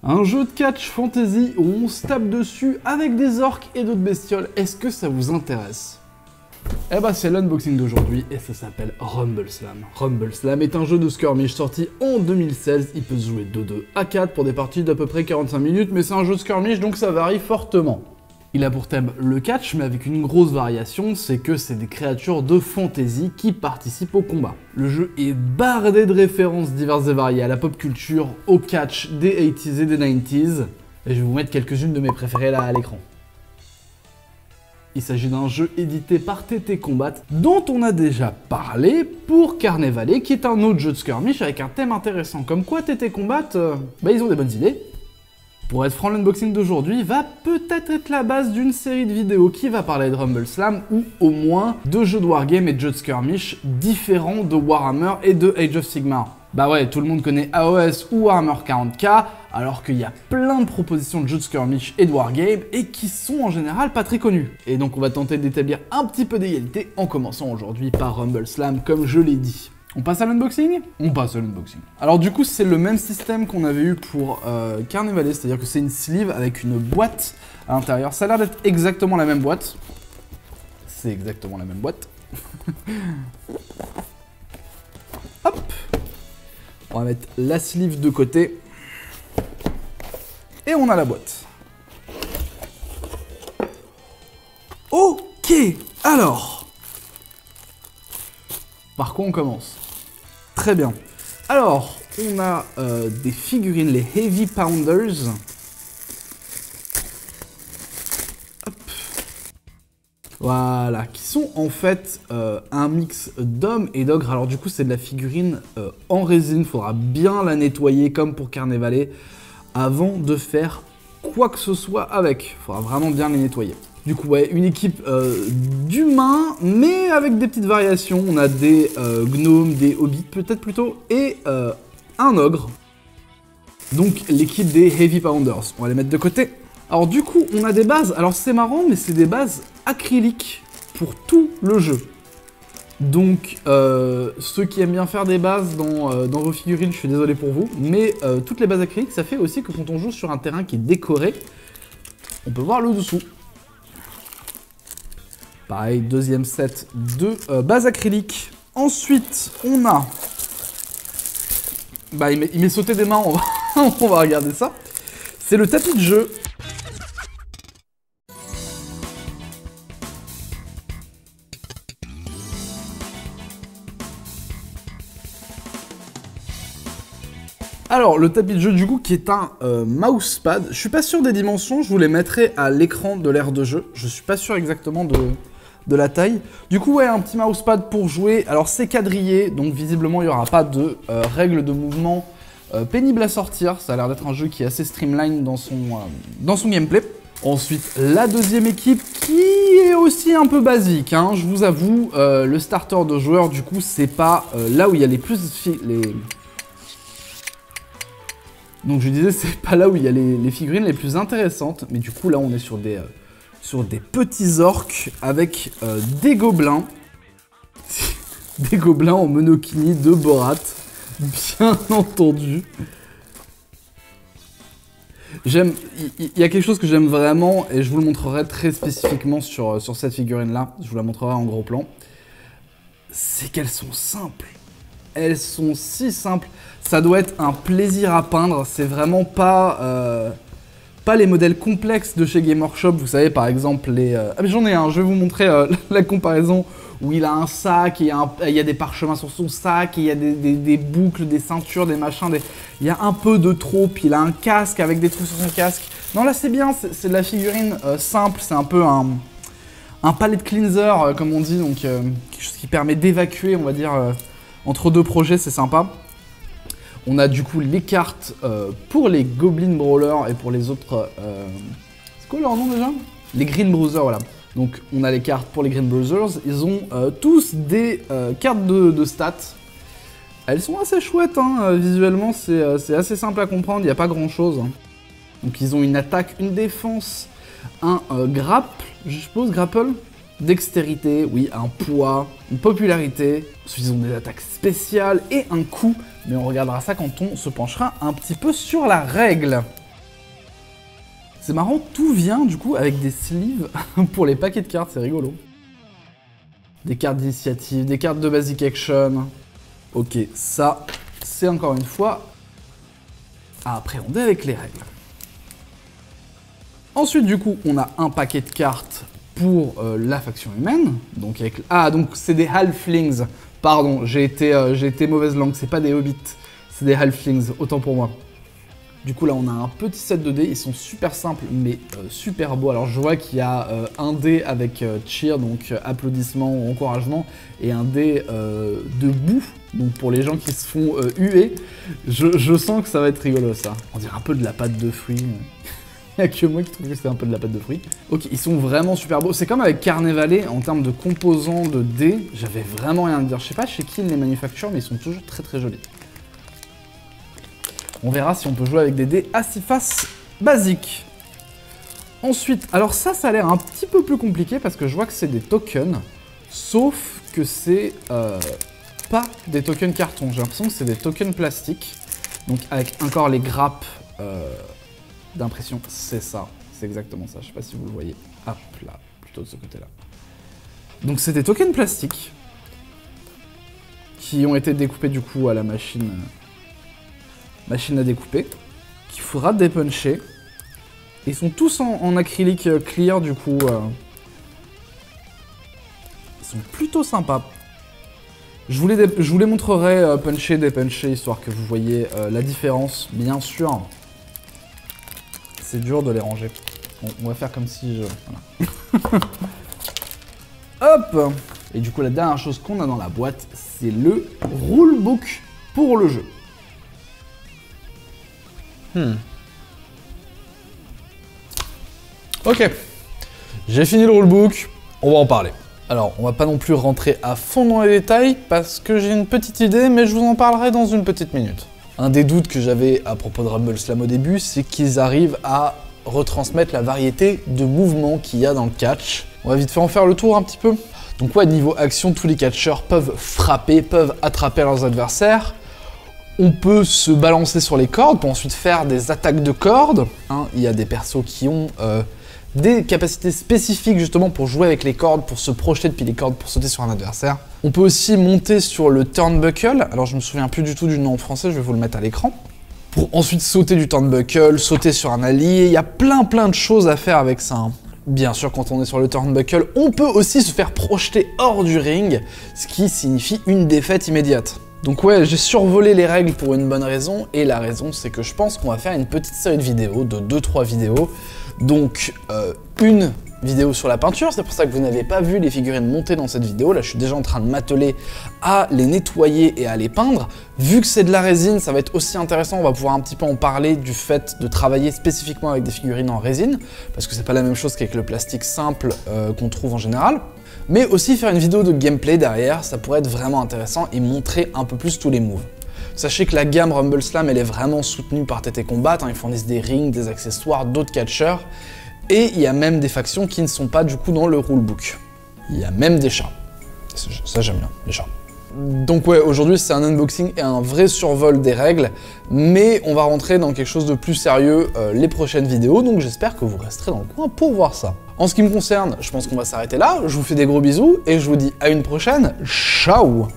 Un jeu de catch fantasy où on se tape dessus avec des orques et d'autres bestioles, est-ce que ça vous intéresse? Eh bah c'est l'unboxing d'aujourd'hui et ça s'appelle Rumble Slam. Rumble Slam est un jeu de skirmish sorti en 2016, il peut se jouer de 2 à 4 pour des parties d'à peu près 45 minutes, mais c'est un jeu de skirmish donc ça varie fortement. Il a pour thème le catch, mais avec une grosse variation, c'est que c'est des créatures de fantasy qui participent au combat. Le jeu est bardé de références diverses et variées à la pop culture, au catch des 80s et des 90s, et je vais vous mettre quelques-unes de mes préférées là à l'écran. Il s'agit d'un jeu édité par TT Combat, dont on a déjà parlé pour Carnevale, qui est un autre jeu de skirmish avec un thème intéressant. Comme quoi TT Combat, ils ont des bonnes idées. Pour être franc, l'unboxing d'aujourd'hui va peut-être être la base d'une série de vidéos qui va parler de Rumble Slam, ou au moins de jeux de wargame et de jeux de skirmish différents de Warhammer et de Age of Sigmar. Bah ouais, tout le monde connaît AOS ou Warhammer 40k, alors qu'il y a plein de propositions de jeux de skirmish et de wargame, et qui sont en général pas très connus. Et donc on va tenter d'établir un petit peu d'égalité en commençant aujourd'hui par Rumble Slam, comme je l'ai dit. On passe à l'unboxing? On passe à l'unboxing. Alors du coup, c'est le même système qu'on avait eu pour Carnevale, c'est-à-dire que c'est une sleeve avec une boîte à l'intérieur. Ça a l'air d'être exactement la même boîte. C'est exactement la même boîte. Hop! On va mettre la sleeve de côté. Et on a la boîte. Ok, alors. Par quoi on commence? Très bien. Alors, on a des figurines, les Heavy Pounders. Hop. Voilà, qui sont en fait un mix d'hommes et d'ogres. Alors du coup, c'est de la figurine en résine. Faudra bien la nettoyer comme pour Carnevale avant de faire quoi que ce soit avec. Faudra vraiment bien les nettoyer. Du coup, ouais, une équipe d'humains, mais avec des petites variations. On a des gnomes, des hobbits peut-être plutôt, et un ogre. Donc l'équipe des Heavy Pounders. On va les mettre de côté. Alors du coup, on a des bases. Alors c'est marrant, mais c'est des bases acryliques pour tout le jeu. Donc ceux qui aiment bien faire des bases dans vos figurines, je suis désolé pour vous. Mais toutes les bases acryliques, ça fait aussi que quand on joue sur un terrain qui est décoré, on peut voir le dessous. Pareil, deuxième set de base acrylique. Ensuite, on a... Bah, il m'est sauté des mains, on va regarder ça. C'est le tapis de jeu. Alors, le tapis de jeu, du coup, qui est un mousepad. Je suis pas sûr des dimensions, je vous les mettrai à l'écran de l'aire de jeu. Je suis pas sûr exactement de la taille. Du coup, ouais, un petit mousepad pour jouer. Alors, c'est quadrillé, donc visiblement, il n'y aura pas de règles de mouvement pénibles à sortir. Ça a l'air d'être un jeu qui est assez streamline dans son gameplay. Ensuite, la deuxième équipe qui est aussi un peu basique, hein, je vous avoue. Le starter de joueurs, du coup, c'est pas là où il y a les plus... Donc je disais, c'est pas là où il y a les figurines les plus intéressantes, mais du coup là on est sur des petits orques avec des gobelins. Des gobelins en monokini de Borat, bien entendu. Il y a quelque chose que j'aime vraiment, et je vous le montrerai très spécifiquement sur cette figurine-là, je vous la montrerai en gros plan. C'est qu'elles sont simples. Elles sont si simples. Ça doit être un plaisir à peindre. C'est vraiment pas les modèles complexes de chez Game Workshop. Vous savez, par exemple, les... Ah, mais j'en ai un. Je vais vous montrer la comparaison où il a un sac, et il y a des parchemins sur son sac, et il y a des boucles, des ceintures, des machins. Il y a un peu de trop. Puis il a un casque avec des trucs sur son casque. Non, là, c'est bien. C'est de la figurine simple. C'est un peu un palette cleanser, comme on dit. Donc, quelque chose qui permet d'évacuer, on va dire... Entre deux projets, c'est sympa. On a du coup les cartes pour les Goblin Brawlers et pour les autres... c'est quoi leur nom déjà? Les Green Bruisers, voilà. Donc on a les cartes pour les Green Bruisers. Ils ont tous des cartes de stats. Elles sont assez chouettes, hein. Visuellement c'est assez simple à comprendre, il n'y a pas grand chose. Donc ils ont une attaque, une défense, un grapple, je suppose, grapple. Dextérité, oui, un poids, une popularité. Ensuite, ils ont des attaques spéciales et un coup. Mais on regardera ça quand on se penchera un petit peu sur la règle. C'est marrant, tout vient du coup avec des sleeves pour les paquets de cartes, c'est rigolo. Des cartes d'initiative, des cartes de basic action. Ok, ça, c'est encore une fois à appréhender avec les règles. Ensuite, du coup, on a un paquet de cartes pour la faction humaine. Donc, avec... Ah, donc c'est des halflings. Pardon, j'ai été mauvaise langue, c'est pas des hobbits, c'est des halflings, autant pour moi. Du coup, là, on a un petit set de dés, ils sont super simples, mais super beaux. Alors, je vois qu'il y a un dé avec cheer, donc applaudissements ou encouragement, et un dé de boue, donc pour les gens qui se font huer. Je sens que ça va être rigolo, ça. On dirait un peu de la pâte de fruits. Il n'y a que moi qui trouve que c'est un peu de la pâte de fruits. Ok, ils sont vraiment super beaux. C'est comme avec Carnevale, en termes de composants de dés, j'avais vraiment rien à dire. Je sais pas chez qui ils les manufacturent, mais ils sont toujours très très jolis. On verra si on peut jouer avec des dés à 6 faces basiques. Ensuite, alors ça a l'air un petit peu plus compliqué parce que je vois que c'est des tokens, sauf que c'est pas des tokens carton. J'ai l'impression que c'est des tokens plastiques, donc avec encore les grappes d'impression. C'est ça, c'est exactement ça. Je sais pas si vous le voyez. Hop là, plutôt de ce côté-là. Donc c'est des tokens plastiques qui ont été découpés du coup à la machine à découper, qu'il faudra dépuncher. Ils sont tous en acrylique clear, du coup. Ils sont plutôt sympas. Je vous les montrerai puncher, dépuncher, histoire que vous voyez la différence, bien sûr. C'est dur de les ranger. Bon, on va faire comme si je... Voilà. Hop! Et du coup, la dernière chose qu'on a dans la boîte, c'est le rulebook pour le jeu. Ok, j'ai fini le rulebook, on va en parler. Alors, on va pas non plus rentrer à fond dans les détails parce que j'ai une petite idée, mais je vous en parlerai dans une petite minute. Un des doutes que j'avais à propos de Rumble Slam au début, c'est qu'ils arrivent à retransmettre la variété de mouvements qu'il y a dans le catch. On va vite fait en faire le tour un petit peu. Donc ouais, niveau action, tous les catcheurs peuvent frapper, peuvent attraper leurs adversaires. On peut se balancer sur les cordes pour ensuite faire des attaques de cordes. Il y a des persos qui ont des capacités spécifiques justement pour jouer avec les cordes, pour se projeter depuis les cordes, pour sauter sur un adversaire. On peut aussi monter sur le turnbuckle. Alors je me souviens plus du tout du nom en français, je vais vous le mettre à l'écran. Pour ensuite sauter du turnbuckle, sauter sur un allié. Il y a plein de choses à faire avec ça. Bien sûr, quand on est sur le turnbuckle, on peut aussi se faire projeter hors du ring, ce qui signifie une défaite immédiate. Donc ouais, j'ai survolé les règles pour une bonne raison, et la raison c'est que je pense qu'on va faire une petite série de vidéos, de 2-3 vidéos. Donc une vidéo sur la peinture, c'est pour ça que vous n'avez pas vu les figurines monter dans cette vidéo. Là je suis déjà en train de m'atteler à les nettoyer et à les peindre. Vu que c'est de la résine, ça va être aussi intéressant, on va pouvoir un petit peu en parler du fait de travailler spécifiquement avec des figurines en résine, parce que c'est pas la même chose qu'avec le plastique simple qu'on trouve en général. Mais aussi faire une vidéo de gameplay derrière, ça pourrait être vraiment intéressant et montrer un peu plus tous les moves. Sachez que la gamme Rumble Slam, elle est vraiment soutenue par TT Combat, ils fournissent des rings, des accessoires, d'autres catcheurs, et il y a même des factions qui ne sont pas du coup dans le rulebook. Il y a même des chats. Ça j'aime bien, les chats. Donc ouais, aujourd'hui c'est un unboxing et un vrai survol des règles, mais on va rentrer dans quelque chose de plus sérieux les prochaines vidéos, donc j'espère que vous resterez dans le coin pour voir ça. En ce qui me concerne, je pense qu'on va s'arrêter là, je vous fais des gros bisous et je vous dis à une prochaine, ciao!